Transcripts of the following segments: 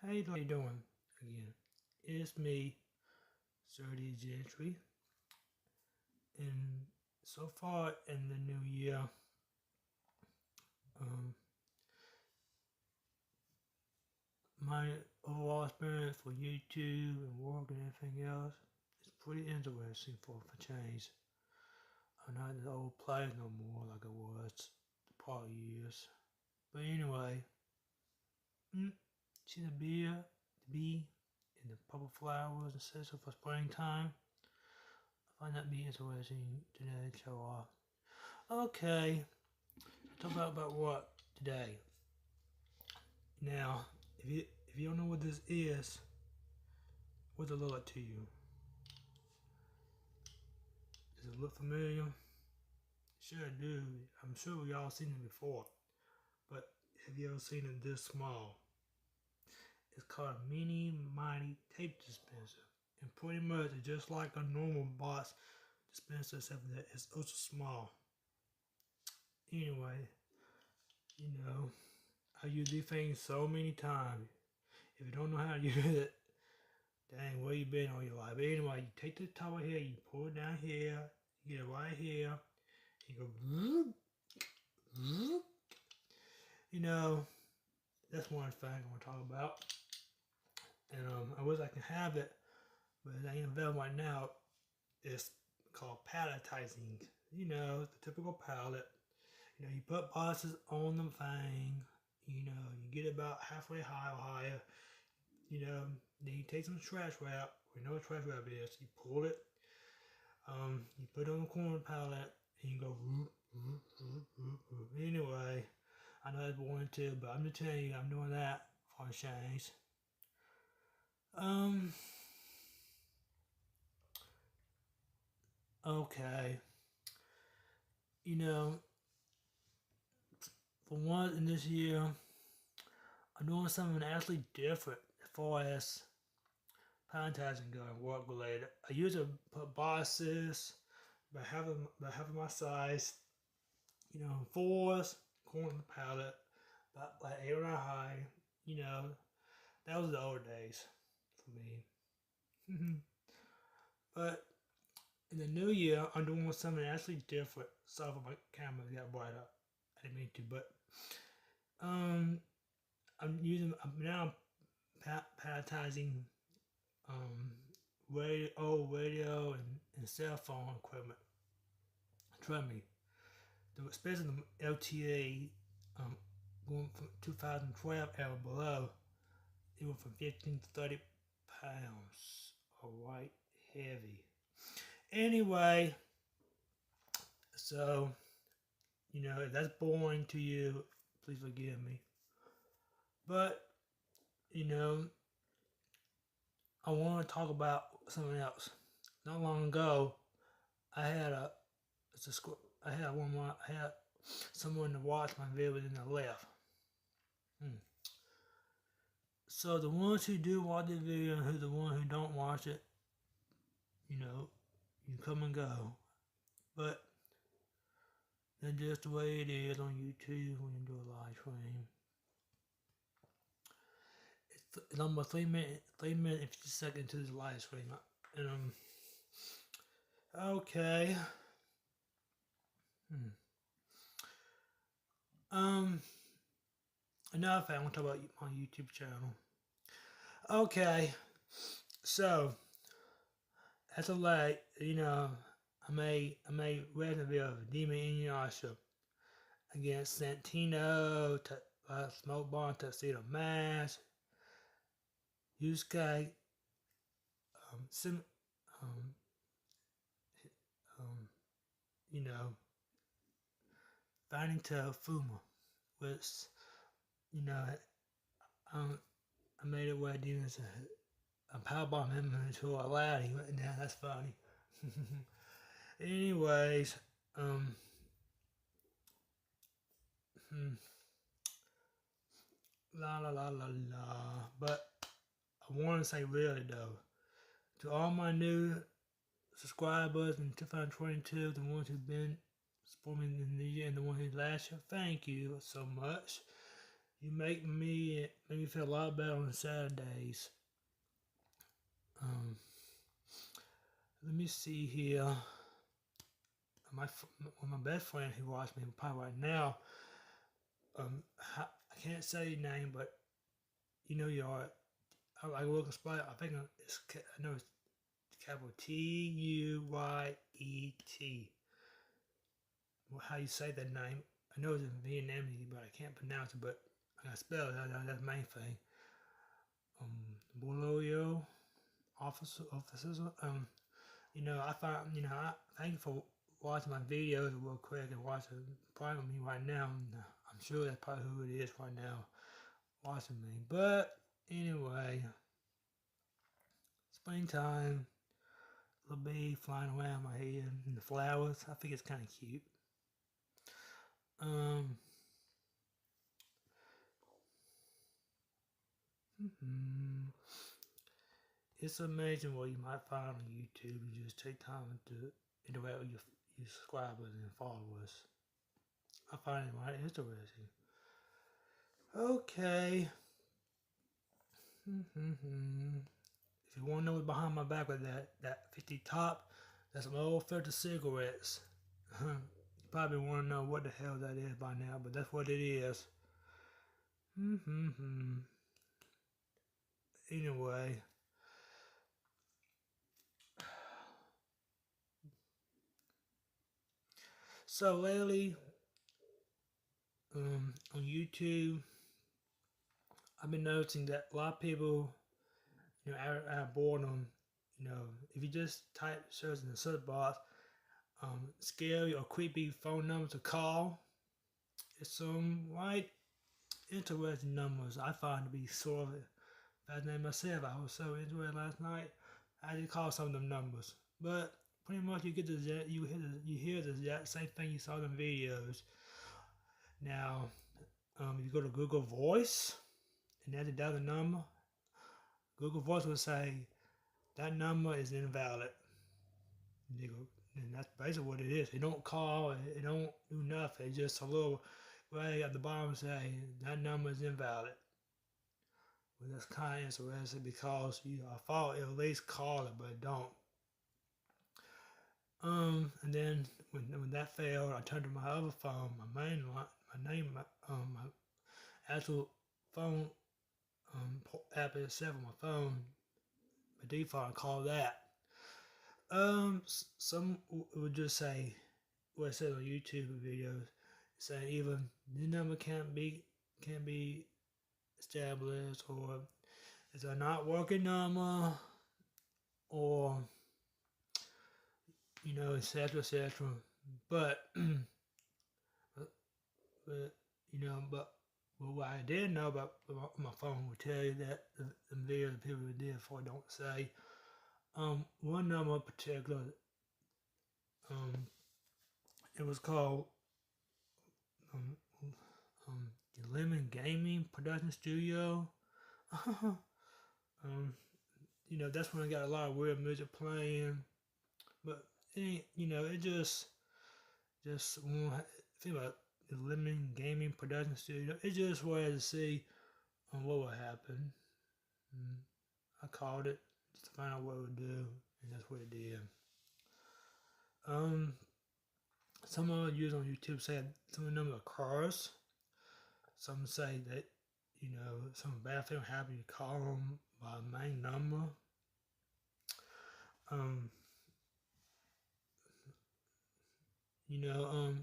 Hey, how you doing? Again, it's me, Sir D Gentry, and so far in the new year, um, my overall experience for YouTube and work and everything else is pretty interesting for change. I'm not the old player no more like I was the prior years. But anyway, see the bee, and the purple flowers and such for springtime. I find that be interesting today to show off. Okay, talk about what today. Now, if you don't know what this is, what's it look like to you? Does it look familiar? Sure do. I'm sure we all seen it before. But have you ever seen it this small? It's called a mini mighty tape dispenser. And pretty much it's just like a normal box dispenser except that it's also small. Anyway, I use these things so many times. If you don't know how to use it, dang, where you been all your life? But anyway, you take the towel here, you pour it down here, you get it right here, you go, that's one thing I want to talk about. And I wish I can have it, but it ain't available right now. It's called palletizing. The typical pallet. You put boxes on the thing. You get it about halfway high or higher. Then you take some trash wrap. We know what trash wrap is. You pull it. You put it on the corner pallet, and you go. Anyway, I know that's boring too, but I'm just telling you, I'm doing that for a change. Okay. For once in this year, I'm doing something actually different as far as palletizing going, work related. I usually put boxes by having my size, fours, corner of the pallet, about like 8 or 9 high. That was the old days for me. But in the new year, I'm doing something actually different. Sorry for my camera got bright up. I didn't mean to, but I'm now palletizing radio and cell phone equipment. Trust me, especially the LTA, going from 2012 and below, it went from 15 to 30 pounds. Alright, heavy. Anyway, so, if that's boring to you, please forgive me. But, I want to talk about something else. Not long ago, I had someone to watch my video and they left. So the ones who do watch the video and the ones who don't watch it, you come and go. But that's just the way it is on YouTube when you do a live stream. It's almost 3 minutes and 50 seconds to the live stream. And okay. Another thing I want to talk about my YouTube channel. Okay, so as of late, I made Resident Evil Demon Inuyasha against Santino, Smoke Bomb, Tuxedo Mask, Yusuke, Sim, Finding Fuma, which, I made it where I did a powerbomb him into a lad. He went down. That's funny. Anyways, la la la la la. But I want to say really though, to all my new subscribers in 2022, the ones who've been supporting me in the year and the ones who last year, thank you so much. You make me feel a lot better on Saturdays. Let me see here. My best friend who watched me probably right now. I can't say your name, but you know you are. I look and spell. I think it's. I know it's capital Tuyet. Well, how you say that name? I know it's in Vietnamese, but I can't pronounce it. But I spell it. That's the main thing. Boloyo officers. You know, I found. You know, I thank you for watching my videos real quick and watching probably me right now. I'm sure that's probably who it is right now watching me. But anyway, springtime, little bee flying around my head and the flowers. I think it's kind of cute. It's amazing what you might find on YouTube. You just take time to interact with your subscribers and followers. I find it right interesting. Okay. If you want to know what's behind my back with that 50 top, that's some old filter cigarettes. You probably want to know what the hell that is by now, but that's what it is. Anyway. So lately, on YouTube, I've been noticing that a lot of people, you know, out of boredom, you know, if you just type search in the search box, scary or creepy phone numbers to call, it's some right interesting numbers. I find to be sort of fascinating myself. I was so interested last night. I just called some of them numbers, but pretty much you get you hear the exact same thing you saw in the videos. Now, if you go to Google Voice and enter down the number, Google Voice will say that number is invalid. And that's basically what it is. It don't call, it don't do nothing. It's just a little way at the bottom saying that number is invalid. Well, that's kind of interesting because I thought it at least call it, but it don't. And then when that failed, I turned to my other phone, my main line, my actual phone app itself on my phone. By default, I call that. Some would just say what I said on YouTube videos, saying either the number can't be established, or it's a not working number, or you know, etc., etc. But you know, but what I did know about my phone will tell you that the video the people did before don't say. One number in particular, it was called Lemon Gaming Production Studio. You know, that's when I got a lot of weird music playing, but it ain't, you know, it just think about the Lemon Gaming Production Studio. It just wanted to see what would happen. I called it just to find out what it would do, and that's what it did. Some of the users on YouTube say some of the number of cars. Some say that, you know, some bad thing happened, you call them by main number. You know,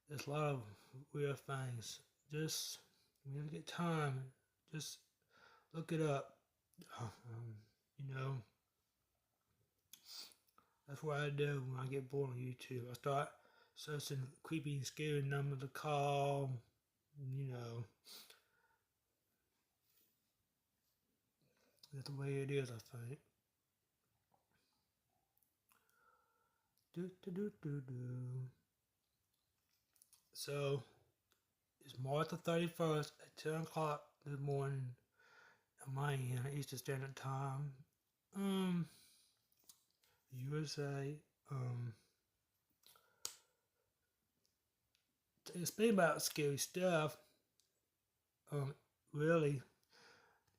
there's a lot of weird things. Just when you get time, just look it up. You know, that's what I do when I get bored on YouTube. I start searching creepy and scary number to call. You know, that's the way it is, I think. So, it's March the 31st at 10 o'clock this morning at my end, Eastern Standard Time. USA. Speaking about scary stuff, Um, really,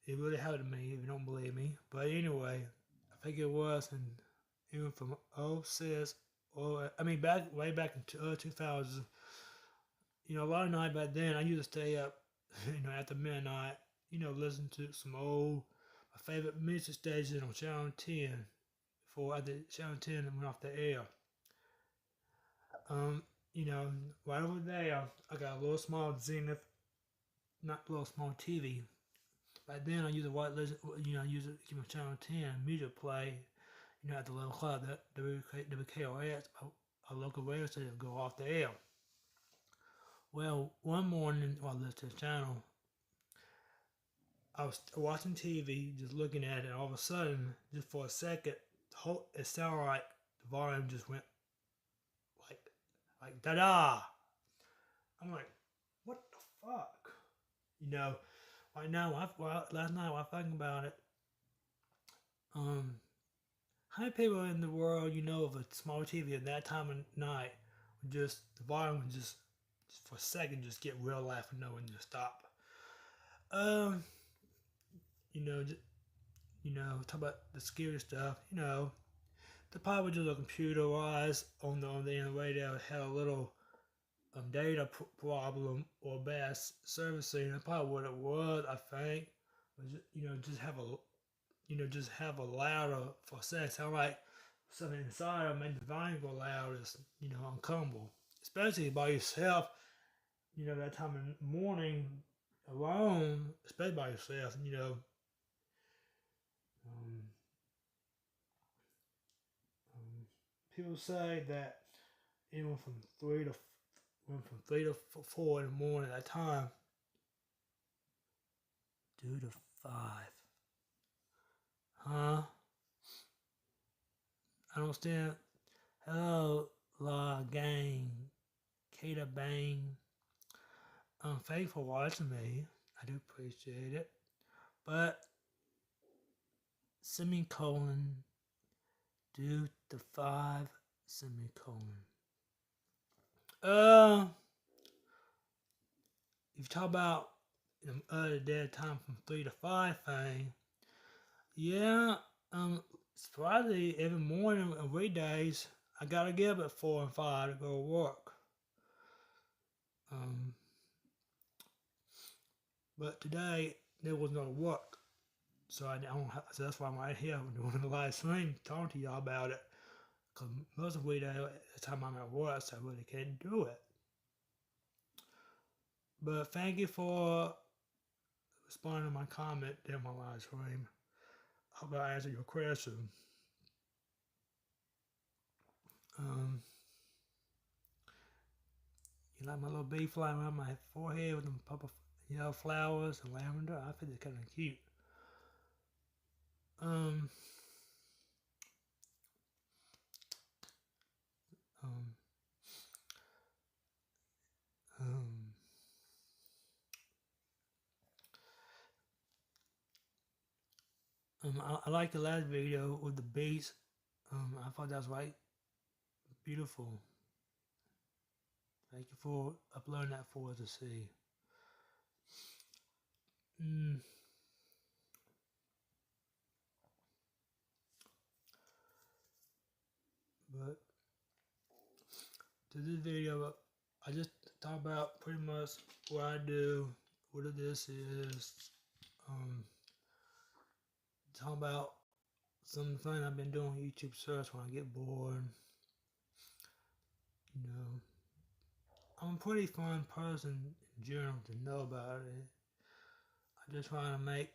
it really happened to me. If you don't believe me, but anyway, I think it was, and even from '06, or I mean back way back in 2000. You know, a lot of night back then, I used to stay up, after midnight, listen to some old, my favorite music station on Channel 10 before I did Channel 10 and went off the air. Um, right over there, I got a little small Zenith, not a little small TV. Back then, I used to watch, I used to keep on Channel 10 music play, at the little club, the WKOS, a local radio station, go off the air. Well, one morning while I listened to the channel, I was watching TV, just looking at it, and all of a sudden, just for a second, it sounded like the volume just went like da da. I'm like, what the fuck? Right now, last night while I was thinking about it, how many people in the world of a small TV at that time of night, the volume would just for a second just get real loud for no one to stop. Talk about the scary stuff. The probably just a computerized on the end of the radio had a little data problem or bad servicing. That's probably what it was. I think, but just have a louder for a second. Sound like something inside of make the volume go louder. It's uncomfortable, especially by yourself. That time in the morning alone, especially by yourself. People say that it went from 4 in the morning at that time, 2 to 5. Huh? I don't understand. Hello, La Gang, Kata Bang. Thank you for watching me. I do appreciate it. But semicolon, 2 to 5, semicolon. If you talk about the dead time from 3 to 5 thing, yeah, surprisingly, every morning and weekdays, I gotta get up at 4 and 5 to go to work. But today, there was no work. So so that's why I'm right here doing the live stream, talking to y'all about it. Because most of the weekday, at the time I'm at work, so I really can't do it. But thank you for responding to my comment in my live stream. I hope I answered your question. You like my little bee flying around my forehead with them purple, flowers and lavender? I think it's kind of cute. I like the last video with the bees. I thought that was right beautiful. Thank you for uploading that for us to see. But to this video, I just talk about pretty much what I do, what this is. Talk about some fun I've been doing YouTube search when I get bored. I'm a pretty fun person in general to know about it. I'm just trying to make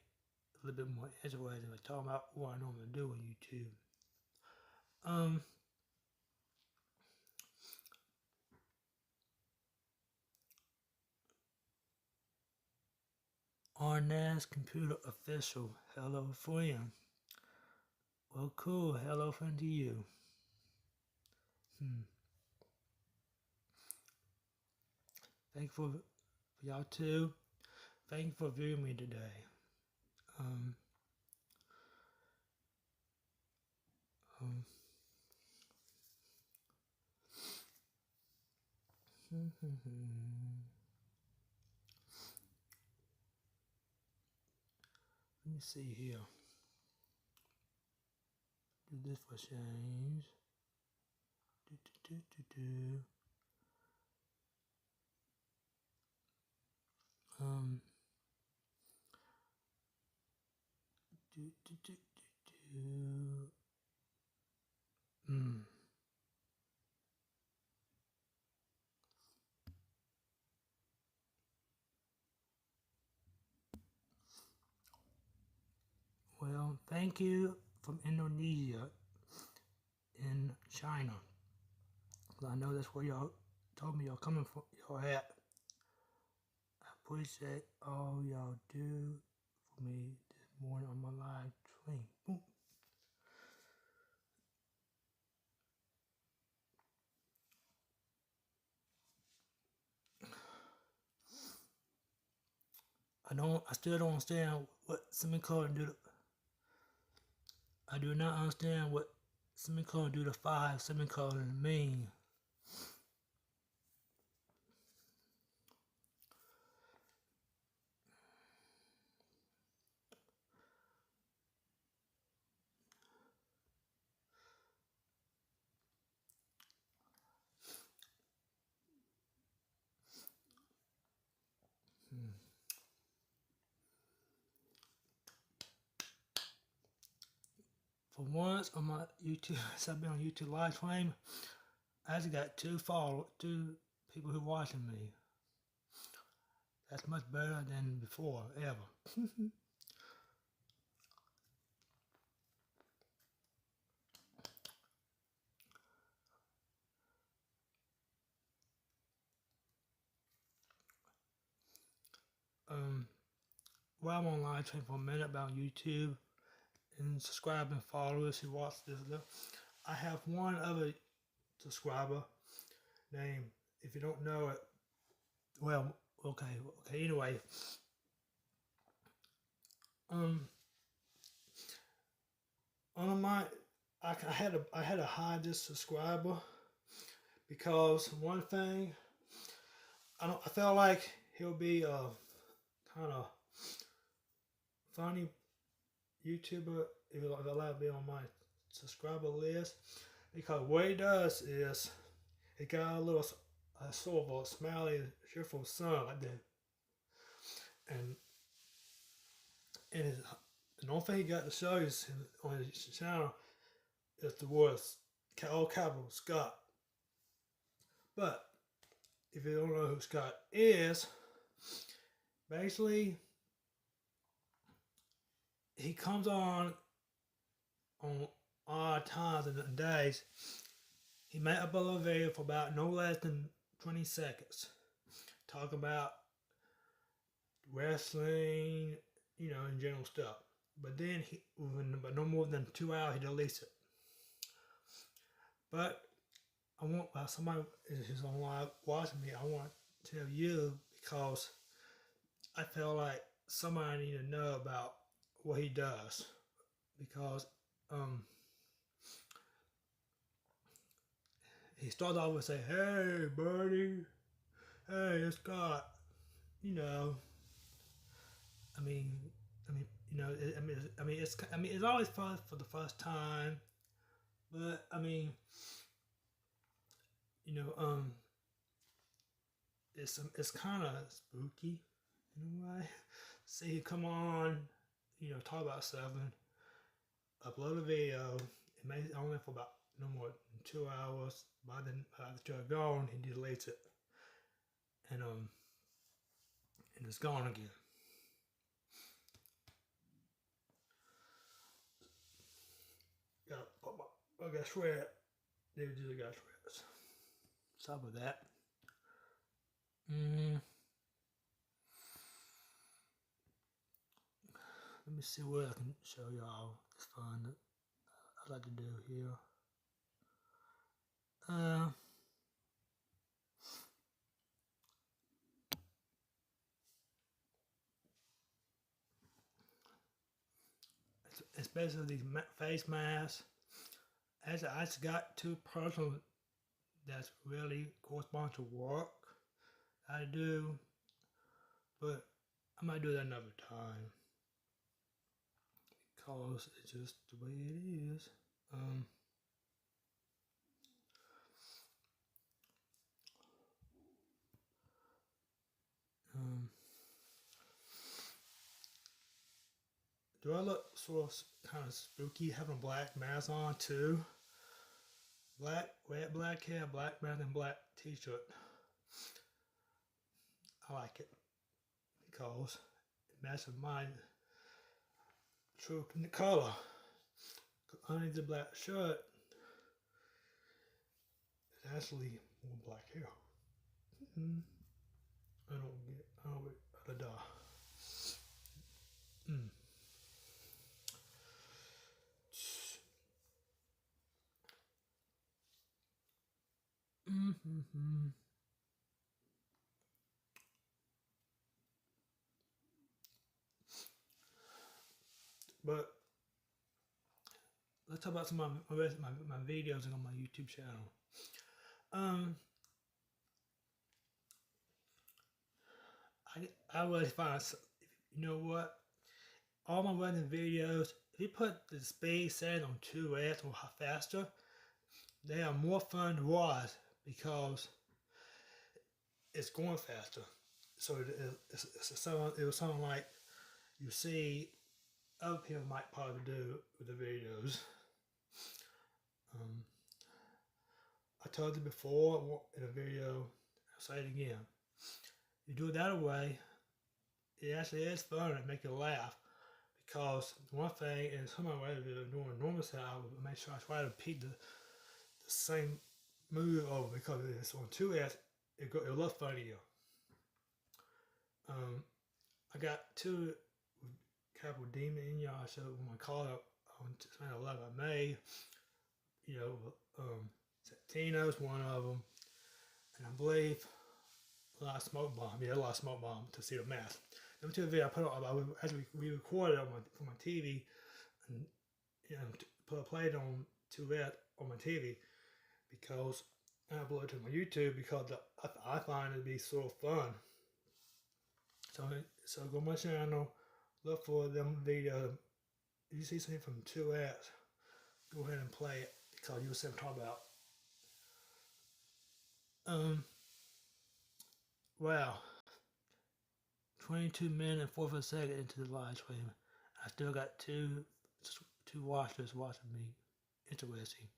a little bit more interesting by talking about what I normally do on YouTube. Arnaz Computer Official, hello friend. Well, cool, hello friend to you. Thank you for y'all too. Thank you for viewing me today. Let me see here. Do this for change. Do. Um. Do. Hmm. Well, thank you from Indonesia in China. I know that's where y'all told me y'all coming from. Y'all at. I appreciate all y'all do for me this morning on my live stream. Boom. I still don't understand what semicolon do. I do not understand what semicolon do to 5 semicolon mean. For once on my YouTube, since I've been on YouTube live stream, I just got 2 people who watching me. That's much better than before, ever. While I'm on live stream for a minute about YouTube and subscribing followers who watch this, I have one other subscriber named, if you don't know it, well, okay, anyway, on my, I had to hide this subscriber because one thing, I felt like he'll be a kind of funny YouTuber if he's allowed to be on my subscriber list, because what he does is he got a little sort of a smiley, cheerful son like that, and the only thing he got to show is on his channel is the words all capital Scott. But if you don't know who Scott is, basically he comes on odd times and days. He made up a little video for about no less than 20 seconds, talk about wrestling, in general stuff. But then but no more than 2 hours, he deletes it. But I want, while somebody is on live watching me, I want to tell you, because I feel like somebody need to know about what he does, because he starts off with saying, "Hey, buddy, hey, it's Scott." It's always fun for the first time, but it's kind of spooky in a way. See him come on, talk about something, upload a video. It may only for about no more than 2 hours. By the time it's gone, he deletes it, and it's gone again. I got shred. They just got shreds. Stop with that. Let me see what I can show y'all. It's fun that I like to do here. Especially these face masks. Actually, I just got 2 personal that's really correspond to work I do, but I might do that another time. because it's just the way it is. Do I look sort of kind of spooky having a black mask on too? Black hair, black mask, and black t-shirt. I like it because it matches my true color. Underneath the black shirt, it's actually more black hair. I don't get out of But let's talk about some of my videos on my YouTube channel. I really find, you know what? All my running videos, if you put the speed setting on 2x or faster, they are more fun to watch because it's going faster. So it was something like you see other people might probably do with the videos. I told you before in a video, I'll say it again. You do it that way, it actually is fun and make you laugh. Because one thing, and some of my way of doing normal set, I would make sure I try to repeat the same move over because it's on 2S, it'll look funnier. I got two Capital Demon in y'all, so when I called up on 11 I made, you know, Tino's one of them, and I believe a lot of Smoke Bomb. Yeah, a lot of Smoke Bomb to see the mask. Them two videos I put on, as we recorded on my TV, and you know, played on 2S on my TV because I upload it to my YouTube because I find it to be so fun. So go on my channel, look for them videos. If you see something from 2S, go ahead and play it because you'll see what I'm talking about. Wow. 22 minutes and 4 seconds into the live stream. I still got two watchers watching me. Interesting.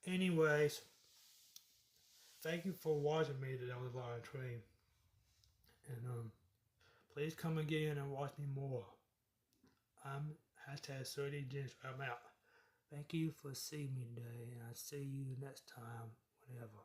Anyways, thank you for watching me today on the live stream. And please come again and watch me more. I'm #30Gents. I'm out. Thank you for seeing me today, and I'll see you next time, whenever.